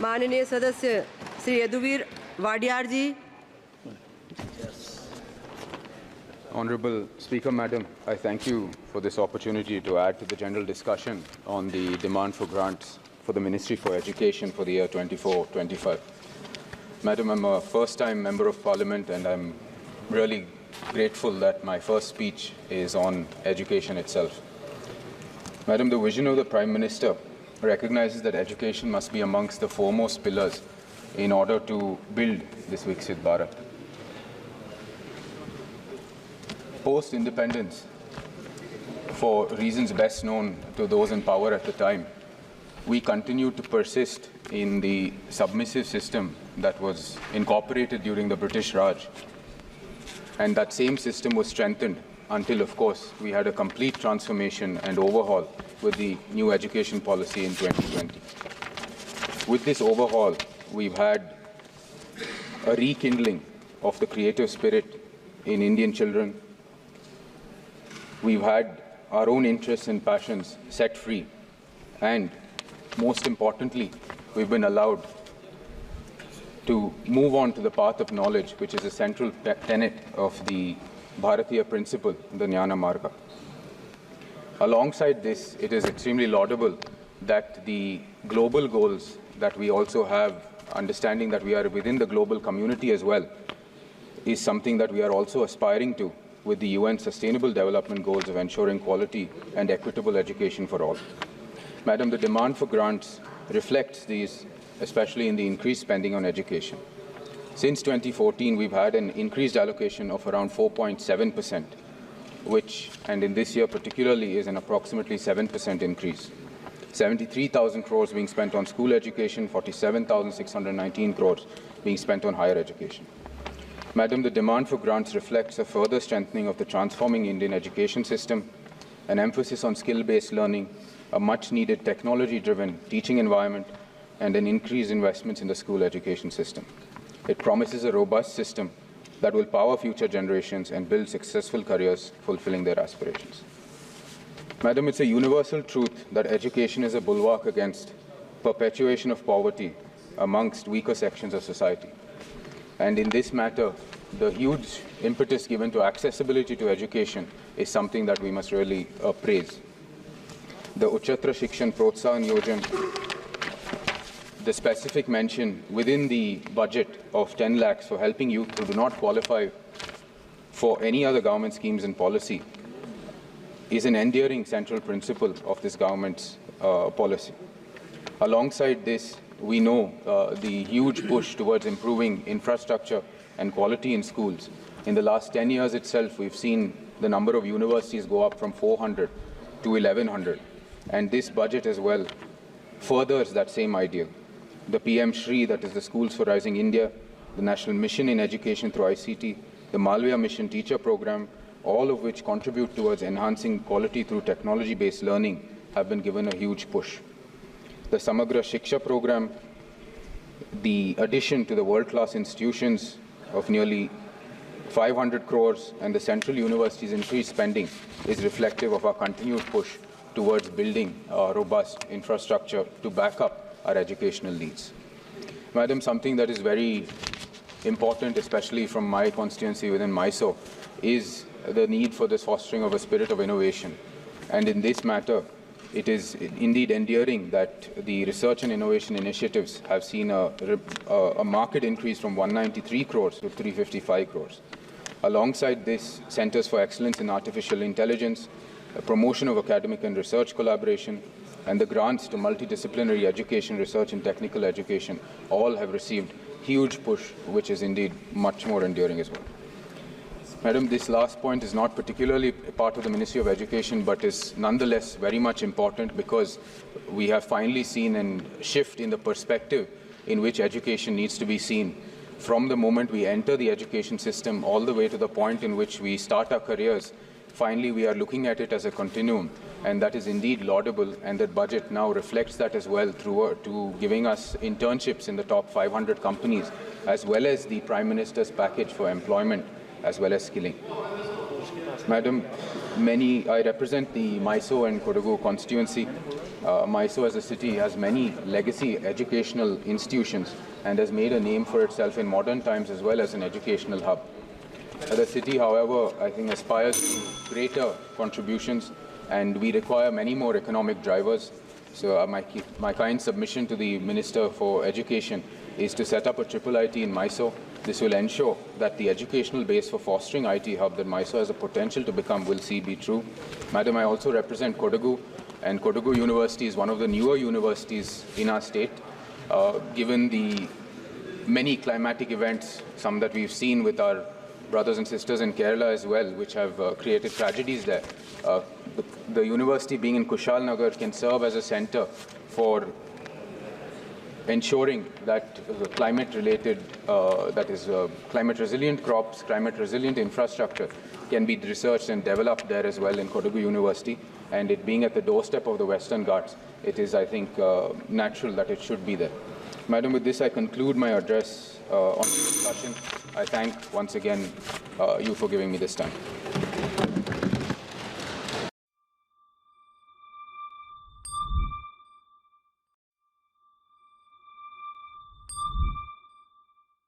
माननीय सदस्य श्री यदुवीर वाडियार जी। Honorable Speaker, Madam, I thank you for this opportunity to add to the general discussion on the demand for grants for the Ministry for Education for the year 24-25. Madam, I'm a first-time Member of Parliament and I'm really grateful that my first speech is on education itself. Madam, the vision of the Prime Minister recognizes that education must be amongst the foremost pillars in order to build this Viksit Bharat. Post-independence, for reasons best known to those in power at the time, we continued to persist in the submissive system that was incorporated during the British Raj. And that same system was strengthened until, of course, we had a complete transformation and overhaul with the new education policy in 2020. With this overhaul, we've had a rekindling of the creative spirit in Indian children. We've had our own interests and passions set free, and most importantly, we've been allowed to move on to the path of knowledge, which is a central tenet of the Bharatiya principle, the Jnana Marga. Alongside this, it is extremely laudable that the global goals that we also have, understanding that we are within the global community as well, is something that we are also aspiring to with the UN Sustainable Development Goals of ensuring quality and equitable education for all. Madam, the demand for grants reflects these, especially in the increased spending on education. Since 2014, we've had an increased allocation of around 4.7%, which, and in this year particularly, is an approximately 7% increase. 73,000 crores being spent on school education, 47,619 crores being spent on higher education. Madam, the demand for grants reflects a further strengthening of the transforming Indian education system, an emphasis on skill-based learning, a much-needed technology-driven teaching environment, and an increased investments in the school education system. It promises a robust system that will power future generations and build successful careers fulfilling their aspirations. Madam, it's a universal truth that education is a bulwark against perpetuation of poverty amongst weaker sections of society. And in this matter, the huge impetus given to accessibility to education is something that we must really praise. The Uchchatra Shikshan Protsahan Yojan, the specific mention within the budget of 10 lakhs for helping youth who do not qualify for any other government schemes and policy, is an enduring central principle of this government's policy. Alongside this, we know the huge push towards improving infrastructure and quality in schools. In the last 10 years itself, we've seen the number of universities go up from 400 to 1,100. And this budget as well furthers that same ideal. The PM Shri, that is the Schools for Rising India, the National Mission in Education through ICT, the Malviya Mission Teacher Program, all of which contribute towards enhancing quality through technology-based learning, have been given a huge push. The Samagra Shiksha program, the addition to the world-class institutions of nearly 500 crores and the central universities' increased spending is reflective of our continued push towards building a robust infrastructure to back up our educational needs. Madam, something that is very important, especially from my constituency within Mysore, is the need for this fostering of a spirit of innovation. And in this matter, it is indeed endearing that the research and innovation initiatives have seen a marked increase from 193 crores to 355 crores. Alongside this, Centers for Excellence in Artificial Intelligence, a promotion of academic and research collaboration, and the grants to multidisciplinary education, research and technical education all have received huge push, which is indeed much more enduring as well. Madam, this last point is not particularly part of the Ministry of Education, but is nonetheless very much important because we have finally seen a shift in the perspective in which education needs to be seen. From the moment we enter the education system all the way to the point in which we start our careers, finally we are looking at it as a continuum, and that is indeed laudable, and that budget now reflects that as well through to giving us internships in the top 500 companies, as well as the Prime Minister's package for employment, as well as skilling. Madam, I represent the Mysore and Kodagu constituency. Mysore as a city has many legacy educational institutions and has made a name for itself in modern times as well as an educational hub. The city, however, I think aspires to greater contributions, and we require many more economic drivers. So my kind submission to the Minister for Education is to set up a triple IT in Mysore. This will ensure that the educational base for fostering IT hub that Mysore has a potential to become will see be true. Madam, I also represent Kodagu, and Kodagu University is one of the newer universities in our state. Given the many climatic events, some that we've seen with our brothers and sisters in Kerala as well, which have created tragedies there. The university being in Kushal Nagar can serve as a center for ensuring that climate-related, climate-resilient crops, climate-resilient infrastructure can be researched and developed there as well in Kodagu University. And it being at the doorstep of the Western Ghats, it is, I think, natural that it should be there. Madam, with this, I conclude my address on the discussion. I thank once again you for giving me this time.